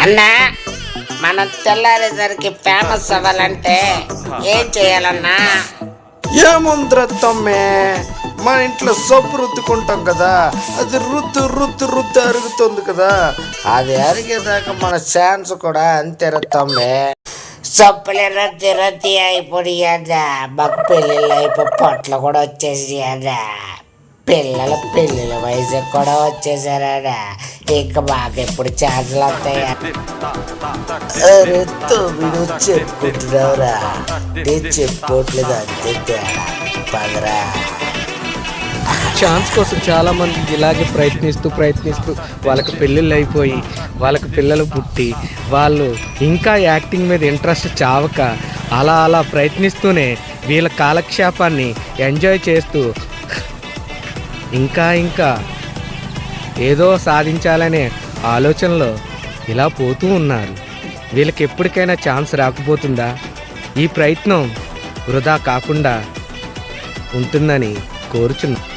అన్నా, మనం తెల్లారేసరికి ఫేమస్ అవ్వాలంటే ఏం చేయాలన్నా? ఏముందిరా తమ్మే, మన ఇంట్లో సబ్బు రుద్దుకుంటాం కదా, అది రుద్దు రుద్దు రుద్దు అరుగుతుంది కదా, అది అరిగేదాకా మన ఛాన్స్ కూడా అంతేరా తమ్మే. సొప్పులు రద్ది రద్ది అయిపోయాడా, మాకు పెళ్ళిళ్ళు అయిపోయి పొట్లు కూడా వచ్చేసాడా, పెళ్ళిళ్ళ వయసు కూడా వచ్చేసారా, ఇంకా మాకు ఎప్పుడు ఛాన్సులు వస్తాయా? అరే తమ్ముడు చెప్పుకుంటున్నావురా, నేను చెప్పుకోవట్లేదు అంతే తేడా, పదరా. ఛాన్స్ కోసం చాలామంది ఇలాగే ప్రయత్నిస్తూ వాళ్ళకి పెళ్ళిళ్ళు అయిపోయి వాళ్ళకి పిల్లలు పుట్టి వాళ్ళు ఇంకా యాక్టింగ్ మీద ఇంట్రెస్ట్ చావక అలా ప్రయత్నిస్తూనే వీళ్ళ కాలక్షేపాన్ని ఎంజాయ్ చేస్తూ ఇంకా ఏదో సాధించాలనే ఆలోచనలో ఇలా పోతూ ఉన్నారు. వీళ్ళకి ఎప్పటికైనా ఛాన్స్ రాకపోతుందా? ఈ ప్రయత్నం వృధా కాకుండా ఉంటుందని కోరుచున్నాను.